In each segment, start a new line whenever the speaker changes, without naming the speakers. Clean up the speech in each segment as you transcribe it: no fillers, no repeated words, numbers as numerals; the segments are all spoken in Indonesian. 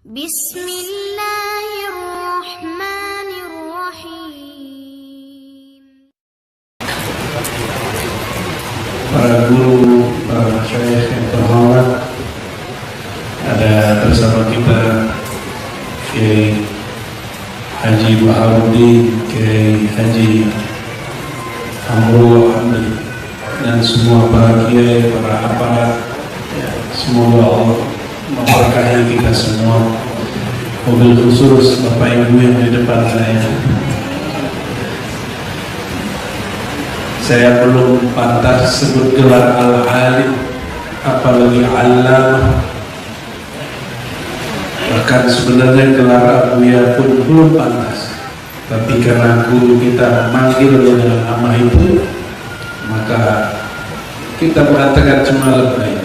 Bismillahirrahmanirrahim.
Para guru, para masyayikh yang terhormat, ada bersama kita Kiai Haji Baharudin, Kiai Haji Amrul Hamid, dan semua para kiai, para aparat. Semoga Allah memberkahi kita semua. Mobil khusus Bapak Ibu yang di depan saya belum pantas sebut gelar al-alim, apalagi alam. Bahkan sebenarnya gelar abuya pun belum pantas, tapi karena guru kita memanggil dengan nama itu, maka kita mengatakan cuma lebay.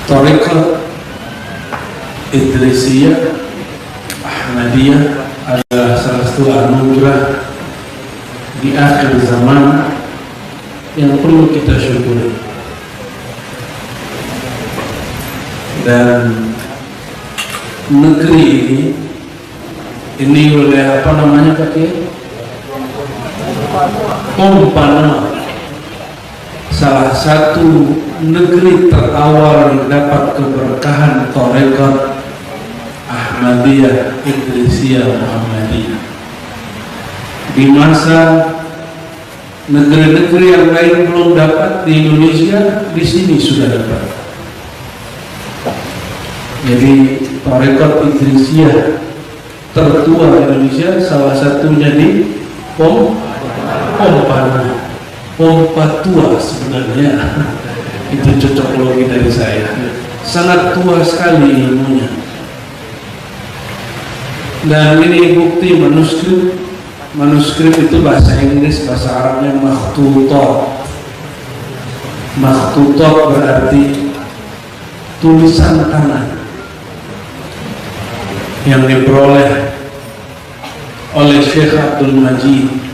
Thariqah Idrisiyah Ahmadiyah adalah salah satu anugerah di akhir zaman yang perlu kita syukuri. Dan negeri ini oleh apa namanya Pak Kiai? Pompano, salah satu negeri terawal yang dapat keberkahan Thariqah Ahmadiyah Idrisiyah Muhammadiyah. Di masa negeri-negeri yang lain belum dapat, di Indonesia di sini sudah dapat. Jadi Thariqah Idrisiyah tertua Indonesia salah satunya di Pompano, pompa tua sebenarnya. Itu cocokologi dari saya, sangat tua sekali ilmunya. Dan ini bukti manuskrip itu bahasa Inggris, bahasa Arabnya makhtutat. Makhtutat berarti tulisan tangan yang diperoleh oleh Syekh Abdul Majid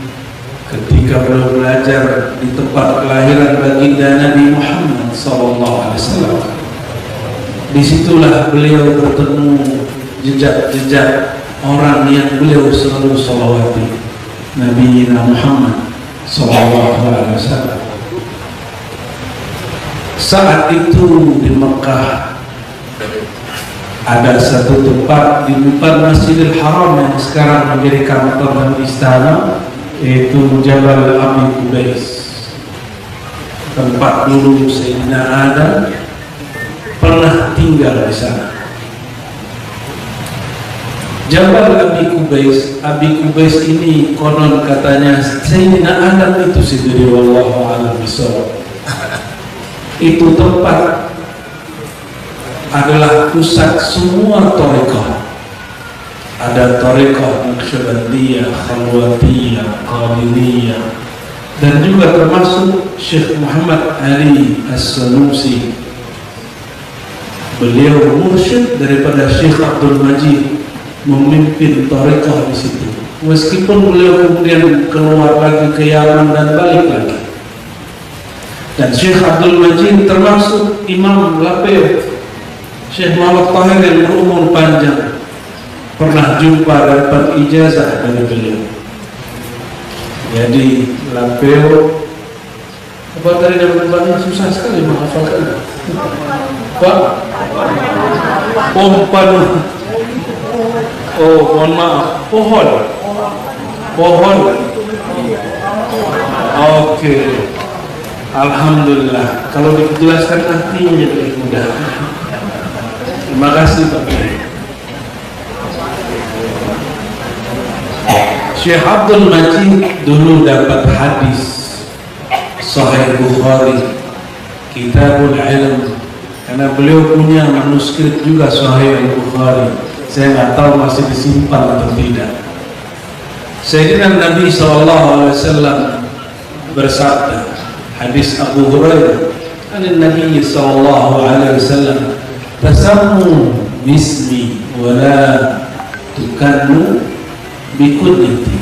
ketika beliau belajar di tempat kelahiran baginda Nabi Muhammad SAW. Disitulah beliau bertemu jejak-jejak orang yang beliau selalu salawati, Nabi Muhammad SAW. Saat itu di Mekah ada satu tempat di depan Masjidil Haram yang sekarang menjadi kantor dan istana, yaitu Jabal Abi Qubais, tempat dulu Sayyidina Adam pernah tinggal di sana. Jabal Abi Qubais ini konon katanya Sayyidina Adam itu sendiri, wallahu a'lam bishawab. Itu tempat adalah pusat semua thariqah. Ada thariqah Naqsyabandiyah, Khalwatiyah, Qadiriyah, dan juga termasuk Syekh Muhammad Ali As-Sanusi. Beliau mursyid daripada Syekh Abdul Majid, memimpin thariqah di situ. Meskipun beliau kemudian keluar lagi ke Yaman dan balik lagi. Dan Syekh Abdul Majid termasuk Imam Lapeo, Syekh Muhammad Tahir yang berumur panjang, pernah jumpa dan dapat ijazah dari beliau. Jadi Lapeo, apa tadi namanya, susah sekali menghafalkan. Pak Pompano. Oh, mohon maaf. Pohon. Oke. Alhamdulillah. Kalau dijelaskan artinya lebih mudah. Terima kasih Pak. Syekh Abdul Majid dulu dapat hadis Sahih Bukhari, Kitabul Ilm, karena beliau punya manuskrip juga Sahih Bukhari. Saya nggak tahu masih disimpan atau tidak. Sayyidina Nabi SAW bersabda, hadis Abu Hurairah, Nabi SAW, tasammu bismi wa la tukannu bikunniti.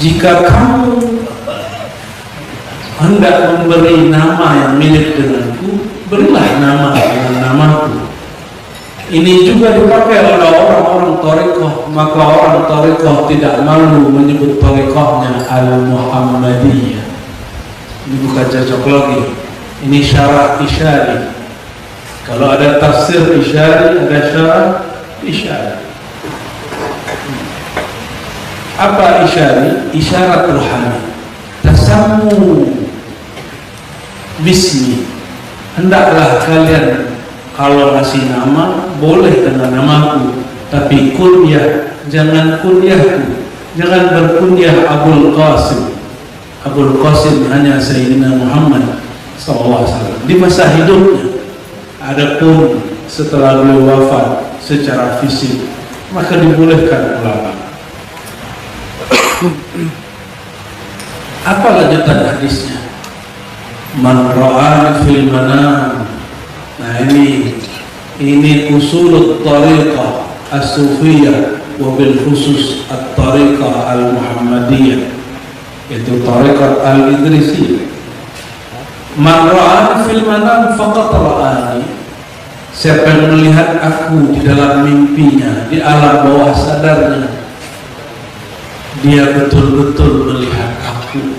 Jika kamu hendak memberi nama yang mirip denganku, berilah nama dengan namaku. Ini juga dipakai oleh orang-orang thariqah, maka orang thariqah tidak malu menyebut thariqahnya Al-Muhammadiyah. Ini bukan cocok lagi, ini syarah isyari. Kalau ada tafsir isyari, ada syarah isyari. Apa isyari? Isyarat rohani. Tasammu bismi, hendaklah kalian kalau ngasih nama boleh dengan namaku, tapi kunyah jangan kunyahku, jangan berkunyah Abul Qasim. Abul Qasim hanya Sayyidina Muhammad SAW di masa hidupnya. Adapun setelah beliau wafat secara fisik, maka dibolehkan ulama. Apa lanjutan hadisnya? Man ra'ani fil manam. Nah ini usul tariqah as-sufiyah wa bil khusus at-tariqah al-muhammadiyah, yaitu tariqah al-idrisiyah. Man ra'ani fil manam faqad ra'ani. Siapa yang melihat aku di dalam mimpinya, di alam bawah sadarnya, dia betul-betul melihat aku.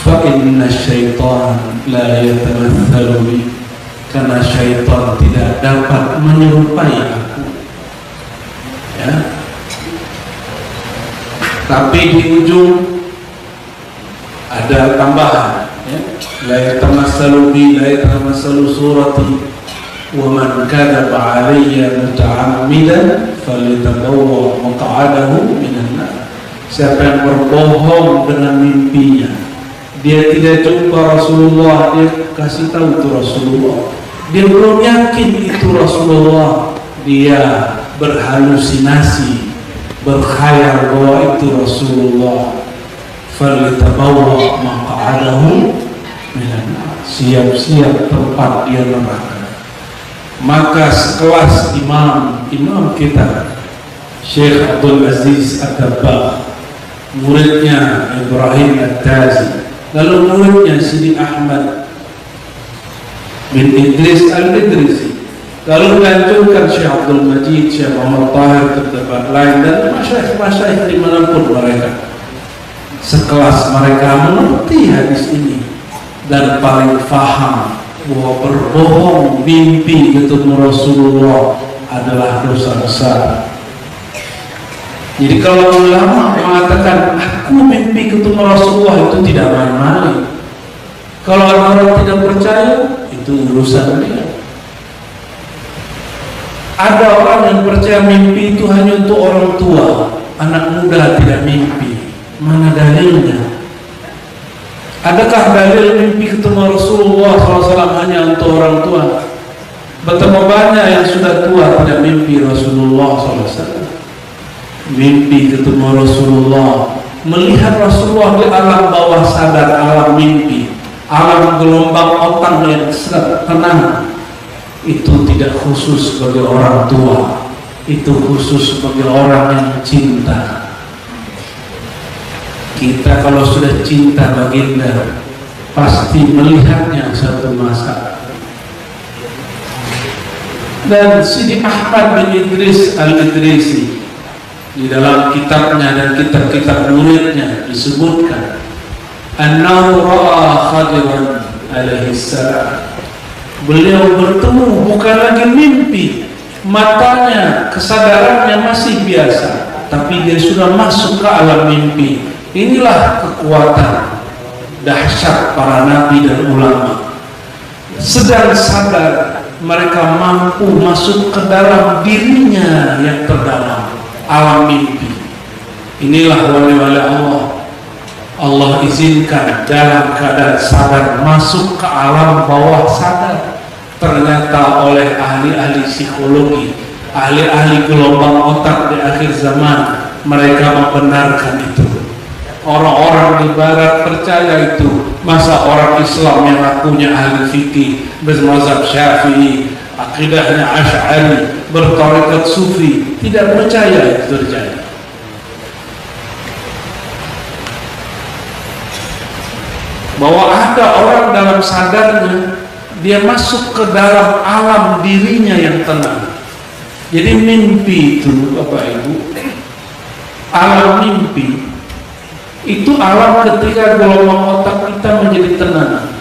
Fa inna syaitan la yatamathalu bi, karena syaitan tidak dapat menyerupai aku. Ya. Tapi di ujung ada tambahan, ya. La yatamathalu bi, la yatamathalu surati, wa man kadzaba alayya muta'ammidan falyatabawwa maq'adahu minan nar. Siapa yang berbohong dengan mimpinya, dia tidak jumpa Rasulullah, dia kasih tahu itu Rasulullah, dia belum yakin itu Rasulullah, dia berhalusinasi, berkhayal bahwa itu Rasulullah. Falyatabawwa maq'adahu minan nar, siap-siap tempat dia neraka. Maka sekelas imam kita Syekh Abdul Aziz Ad-Dabbagh, muridnya Ibrahim At-Tazi, lalu muridnya Sidi Ahmad bin Idris Al-Idrisi, lalu dilanjutkan Syekh Abdul Majid, Syekh Muhammad Tahir, terdapat lain, dan masyayikh dimanapun mereka. Sekelas mereka mengerti hadis ini dan paling faham bahwa berbohong mimpi ketemu Rasulullah adalah dosa besar. Jadi kalau ulama mengatakan aku mimpi ketemu Rasulullah, itu tidak main-main. Kalau orang tidak percaya, itu urusan dia. Ada orang yang percaya mimpi itu hanya untuk orang tua, anak muda tidak mimpi. Mana dalilnya? Adakah dalil mimpi ketemu Rasulullah SAW hanya untuk orang tua? Betapa banyak yang sudah tua tidak mimpi Rasulullah SAW. Mimpi ketemu Rasulullah, melihat Rasulullah di alam bawah sadar, alam mimpi, alam gelombang otak yang tenang. Itu tidak khusus bagi orang tua, itu khusus bagi orang yang cinta. Kita kalau sudah cinta baginda, pasti melihatnya satu masa. Dan Sidi Ahmad bin Idris Al-Idrisi di dalam kitabnya dan kitab-kitab muridnya disebutkan annahu ra'a Khadiran alaihi salam. Beliau bertemu, bukan lagi mimpi, matanya, kesadarannya masih biasa, tapi dia sudah masuk ke alam mimpi. Inilah kekuatan dahsyat para nabi dan ulama. Sedang sadar, mereka mampu masuk ke dalam dirinya yang terdalam, alam mimpi. Inilah wali-wali Allah. Allah izinkan dalam keadaan sadar masuk ke alam bawah sadar. Ternyata oleh ahli-ahli psikologi, ahli-ahli gelombang otak di akhir zaman, mereka membenarkan itu. Orang-orang di barat percaya itu. Masa orang Islam yang akunya ahli fikih, bermazhab Syafi'i, akidahnya Asy'ari, bertarekat Sufi, tidak percaya itu terjadi. Bahwa ada orang dalam sadarnya dia masuk ke dalam alam dirinya yang tenang. Jadi mimpi itu Bapak Ibu, alam mimpi itu alam ketika gelombang otak kita menjadi tenang.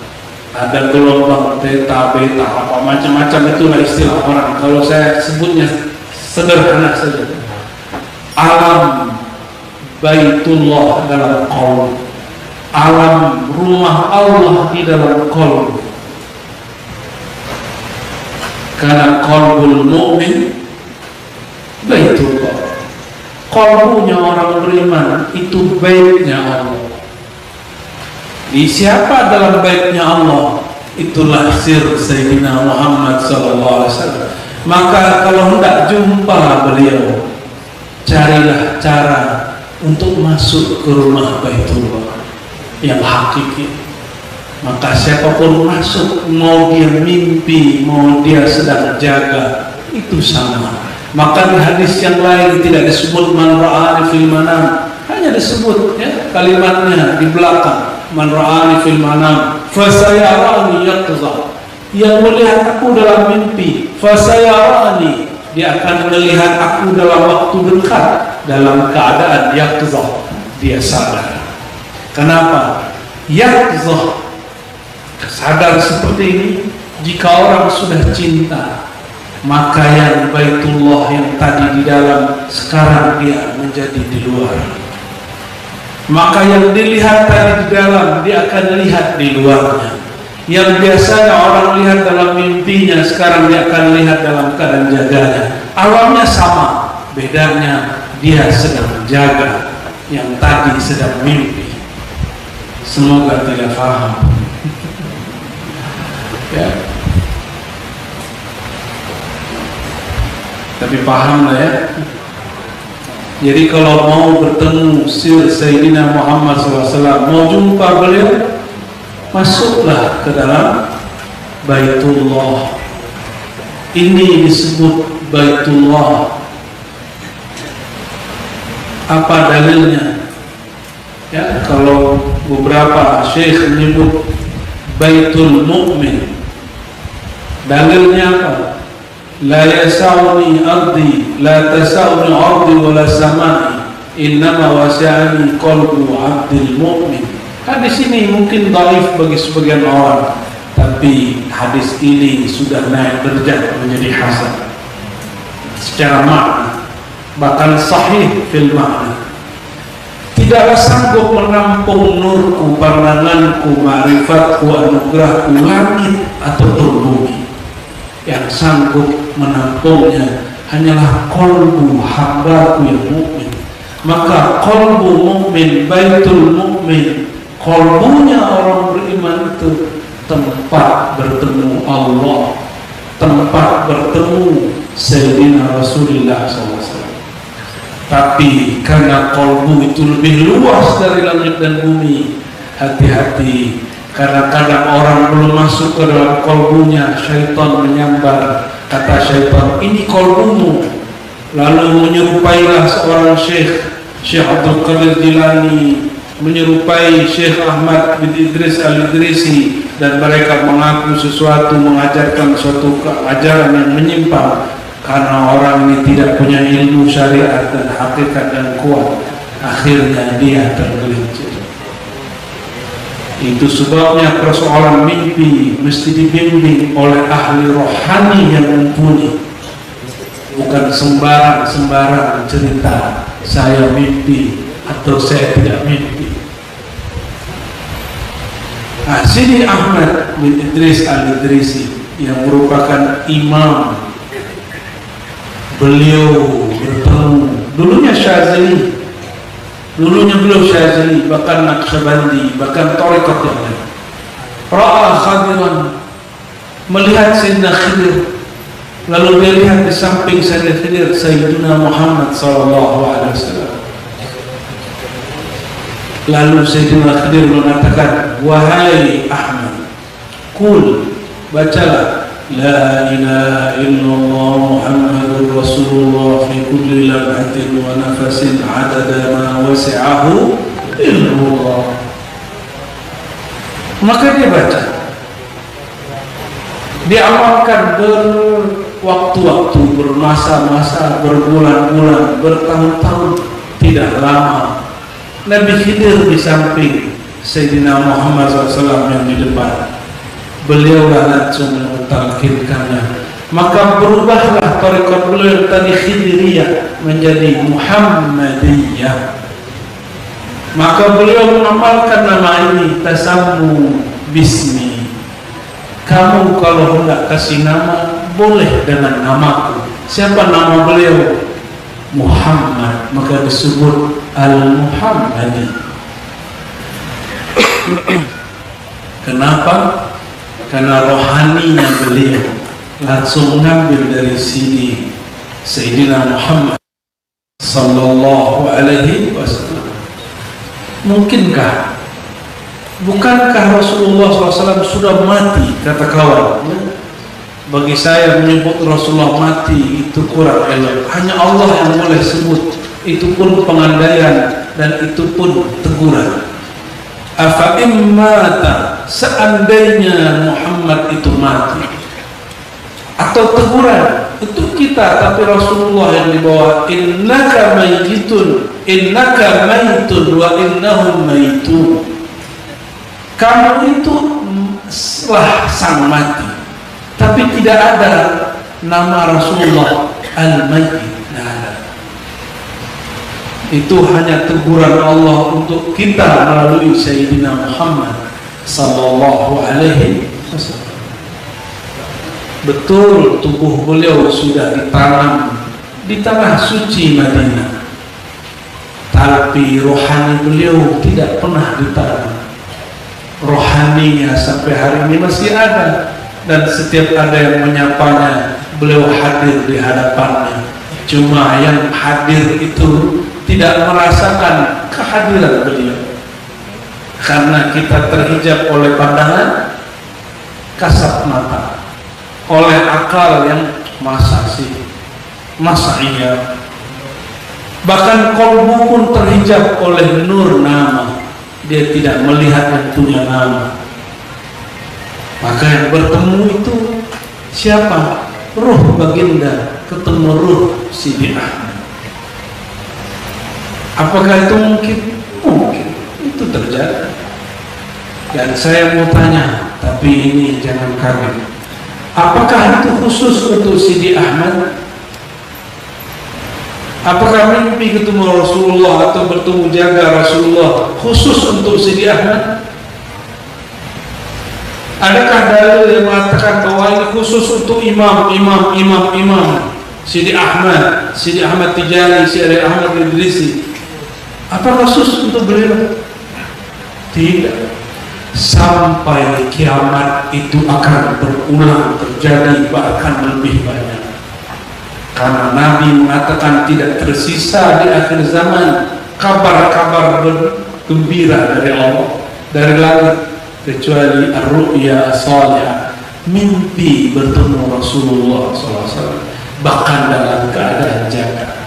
Ada gelombang theta, beta, apa macam-macam, itulah istilah orang. Kalau saya sebutnya sederhana saja, alam Baitullah dalam qalb, alam rumah Allah di dalam qalb. Karena qalbul mu'min Baitullah, qalbunya orang beriman itu baitnya Allah. Di siapa dalam baitnya Allah? Itulah sir Sayyidina Muhammad SAW. Maka kalau hendak jumpa beliau, carilah cara untuk masuk ke rumah Baitullah yang hakiki. Maka siapapun masuk, mau dia mimpi, mau dia sedang jaga, itu sama. Maka di hadis yang lain tidak disebut man ra'ani fil manam, hanya disebut ya kalimatnya di belakang, man ra'ani fil manam fasayarani yaqza, yang melihat aku dalam mimpi, fasayarani, dia akan melihat aku dalam waktu dekat, dalam keadaan yaqza, dia sadar. Kenapa? Yaqza, sadar seperti ini. Jika orang sudah cinta, maka yang Baitullah yang tadi di dalam, sekarang dia menjadi di luar. Maka yang dilihat tadi di dalam, dia akan lihat di luarnya. Yang biasanya orang lihat dalam mimpinya, sekarang dia akan lihat dalam keadaan jaganya. Alamnya sama, bedanya dia sedang menjaga, yang tadi sedang mimpi. Semoga tidak paham. Ya. Tapi paham lah ya. Jadi kalau mau bertemu Sayyidina Muhammad SAW, mau jumpa beliau, masuklah ke dalam Baitullah. Ini disebut Baitullah. Apa dalilnya? Ya, kalau beberapa syekh menyebut Baitul Mu'min, dalilnya apa? La yasa'uni ardi, la tasa'uni ardi wa la samai, innama wasi'ani qalbu abdil mu'min. Hadis ini mungkin dhaif bagi sebagian orang, tapi hadis ini sudah naik derajat menjadi hasan secara makna, bahkan sahih fil makna. Tidaklah sanggup menampung nurku, pandanganku, ma'rifatku, anugerahku, langit atau bumi. Yang sanggup menampungnya hanyalah qalbu hambaku yang mukmin. Maka qalbu mukmin, Baitul Mukmin, qalbunya orang beriman itu tempat bertemu Allah, tempat bertemu Sayyidina Rasulullah SAW. Tapi karena qalbu itu lebih luas dari langit dan bumi, hati-hati. Karena kadang orang belum masuk ke dalam qalbunya, syaitan menyambar. Kata syaitan, ini qalbumu. Lalu menyerupailah seorang Syekh Abdul Qadir Jilani, menyerupai Syekh Ahmad bin Idris Al-Idrisi, dan mereka mengaku sesuatu, mengajarkan suatu ajaran yang menyimpang. Karena orang ini tidak punya ilmu syariat dan hakikat yang kuat, akhirnya dia tergelincir. Itu sebabnya persoalan mimpi mesti dibimbing oleh ahli rohani yang mumpuni. Bukan sembarang cerita saya mimpi atau saya tidak mimpi. Sidi Ahmad bin Idris Al-Idrisi yang merupakan imam, beliau bertemu, dulunya Syazili, bahkan Naqsyabandi, bahkan Thariqat yang lain. Ra'a Khadiran, melihat Sayyidina Khidir, lalu dia lihat di samping Sayyidina Khidir Sayyidina Muhammad SAW. Lalu Sayyidina Khidir mengatakan, wahai Ahmad, kul, bacalah La ilaha illallah Muhammadur Rasulullah fi kulli lamhatin wa nafasin adada ma wasi'ahu illallah. Maka dia baca, dia amalkan berwaktu-waktu, bermasa-masa, berbulan-bulan, bertahun-tahun, tidak lama. Nabi Khidir di samping Sayyidina Muhammad SAW yang di depan, beliaulah langsung mentalkinkannya. Maka berubahlah tarekat beliau yang tadi Khidiriyah menjadi Muhammadiyah. Maka beliau mengamalkan nama ini, tasammu bismi. Kamu kalau hendak kasih nama, boleh dengan namaku. Siapa nama beliau? Muhammad. Maka disebut Al-Muhammadi. Kenapa? Karena rohaninya beliau langsung mengambil dari sini Sayyidina Muhammad sallallahu alaihi wasallam. Mungkinkah, bukankah Rasulullah SAW sudah mati? Kata kawan, bagi saya menyebut Rasulullah mati itu kurang elok. Hanya Allah yang boleh sebut. Itu pun pengandaian dan itu pun teguran. Afa immata, seandainya Muhammad itu mati, atau teguran untuk kita, tapi Rasulullah yang dibawa, innaka mayyitun, innaka mayyitun wa innahum mayyitun. Kamu itu telah sang mati, tapi tidak ada nama Rasulullah al-mayyit. Itu hanya teguran Allah untuk kita melalui Sayyidina Muhammad sallallahu alaihi wasallam. Betul tubuh beliau sudah ditanam di tanah suci Madinah, tapi rohani beliau tidak pernah ditanam. Rohaninya sampai hari ini masih ada, dan setiap ada yang menyapanya, beliau hadir di hadapannya. Cuma yang hadir itu tidak merasakan kehadiran beliau, karena kita terhijab oleh pandangan kasat mata, oleh akal yang masa iya. Bahkan kolbu pun terhijab oleh nur nama, dia tidak melihat yang punya nama. Maka yang bertemu itu siapa? Ruh baginda ketemu ruh Sidi Ahmad. Apakah itu mungkin? Mungkin, itu terjadi. Dan saya mau tanya, tapi ini jangan kaget, apakah itu khusus untuk Sidi Ahmad? Apakah mimpi ketemu Rasulullah atau bertemu jaga Rasulullah khusus untuk Sidi Ahmad? Adakah dalil yang mengatakan bahwa ini khusus untuk imam Sidi Ahmad Tijani, Sidi Ahmad Idrisi? Apa khusus untuk beliau? Tidak. Sampai kiamat itu akan berulang terjadi, bahkan lebih banyak. Karena Nabi mengatakan tidak tersisa di akhir zaman kabar-kabar gembira dari Allah, dari langit, kecuali ar-ru'ya as-salihah, mimpi bertemu Rasulullah SAW, bahkan dalam keadaan jaga.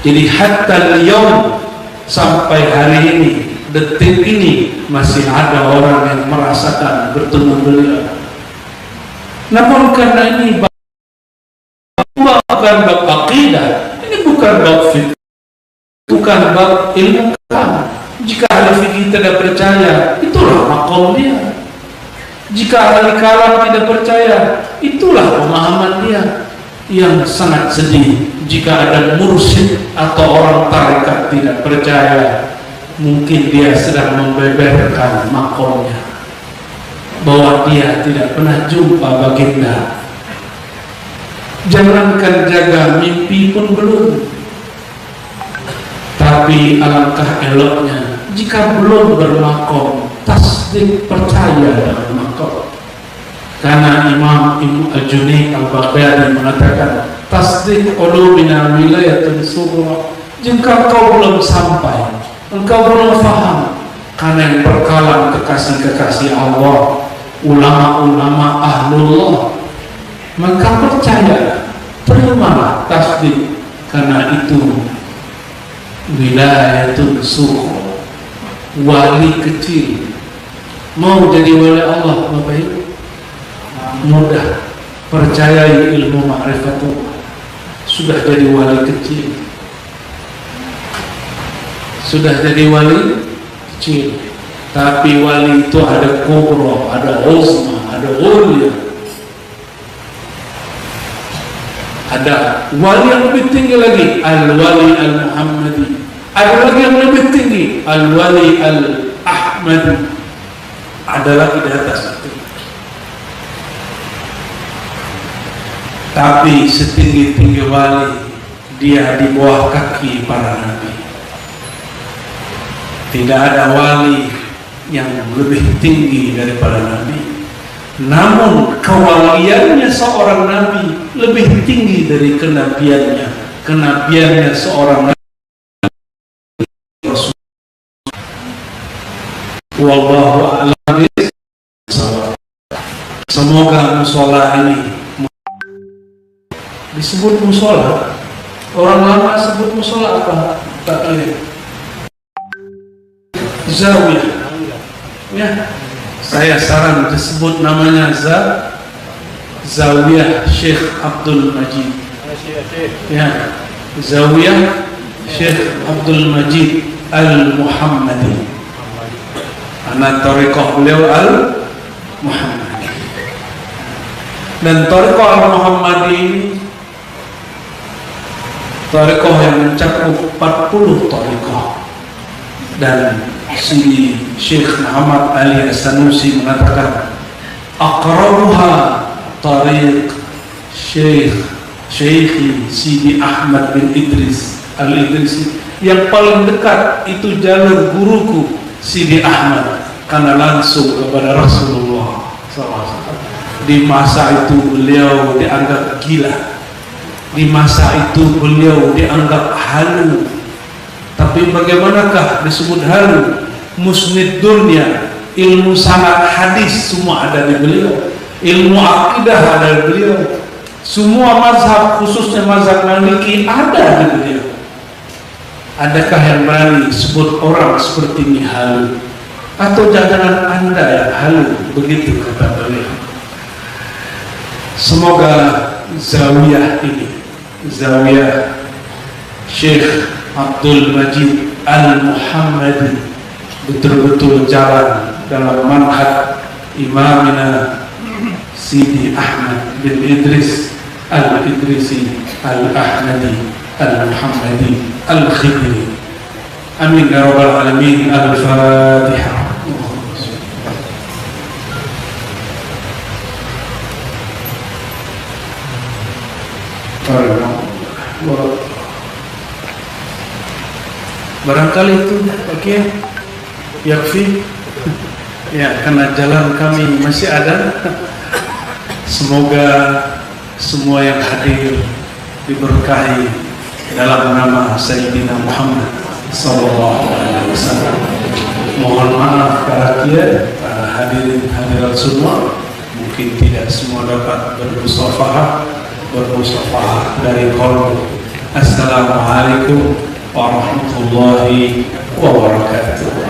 Jadi hatta al-yawm, sampai hari ini, detik ini, masih ada orang yang merasakan bertemu beliau. Namun karena ini bukan bab aqidah, ini bukan bab fikih, bukan bab ilmu kalam. Jika ahli fikih tidak percaya, itulah makom dia. Jika ahli kalam tidak percaya, itulah pemahaman dia. Yang sangat sedih jika ada mursyid atau orang tarekat tidak percaya, mungkin dia sedang membeberkan makomnya, bahwa dia tidak pernah jumpa baginda. Jangankan jaga mimpi pun belum. Tapi alangkah eloknya jika belum bermakom, tasdik, percaya dengan makom. Karena Imam Ibnu Al-Junayd Al-Baghdadi mengatakan, tasdik qulubina wilayatun sughra. Jika engkau belum sampai, engkau belum faham, karena yang berkalam kekasih-kekasih Allah, ulama-ulama ahlullah, maka percaya, terimalah tasdik, karena itu wilayatun sughra, wali kecil, Mau jadi wali Allah Bapak Ibu mudah, percayai ilmu ma'rifatullah. Sudah jadi wali kecil, sudah jadi wali kecil, tapi wali itu ada kubra, ada uzma, ada ulia, ada wali yang lebih tinggi lagi, al-wali al-muhammadi, ada lagi yang lebih tinggi, al-wali al-ahmadi, ada lagi di atas itu. Tapi setinggi-tinggi wali, dia di bawah kaki para nabi. Tidak ada wali yang lebih tinggi daripada nabi. Namun kewaliannya seorang nabi lebih tinggi dari kenabiannya. Kenabiannya seorang nabi. Wallahu a'lam. Semoga musola ini disebut musola. Orang lama sebut musola apa? Tak lihat. Zawiyah. Ya, saya saran disebut namanya Zawiyah Syekh Abdul Majid. Ya, Zawiyah Syekh Abdul Majid Al-Muhammadi. Anak tariqah beliau Al-Muhammadi. Dan tariqah Al-Muhammadi ini tariqah yang mencakup 40 tariqah. Dan Sidi Syekh Muhammad Ali As-Sanusi mengatakan aqrabuha tariq Syekhi Sidi Ahmad bin Idris Al-Idrisi, yang paling dekat itu jalur guruku Sidi Ahmad, karena langsung kepada Rasulullah SAW. Di masa itu beliau dianggap gila, di masa itu beliau dianggap halu. Tapi bagaimanakah disebut halu? Musnid dunia, ilmu sanad hadis semua ada di beliau, ilmu akidah ada di beliau, semua mazhab khususnya mazhab Maliki ada di beliau. Adakah yang berani sebut orang seperti ini halu? Atau jangan Anda yang halu? Begitu kata beliau. Semoga zawiyah ini, zawiyah Syekh Abdul Majid Al-Muhammadi, betul-betul jalan dalam manhaj imamina Sidi Ahmad bin Idris Al-Idrisi Al-Ahmadi Al-Muhammadi Al-Khidri. Amin ya rabbal alamin. Al-Fatihah. Barangkali itu oke, yakfi ya, karena jalan kami masih ada. Semoga semua yang hadir diberkahi dalam nama Sayyidina Muhammad sallallahu alaihi wasallam. Mohon maaf para hadirin hadirat semua, mungkin tidak semua dapat bermusafahah dari qalbu. Assalamualaikum warahmatullahi wabarakatuh.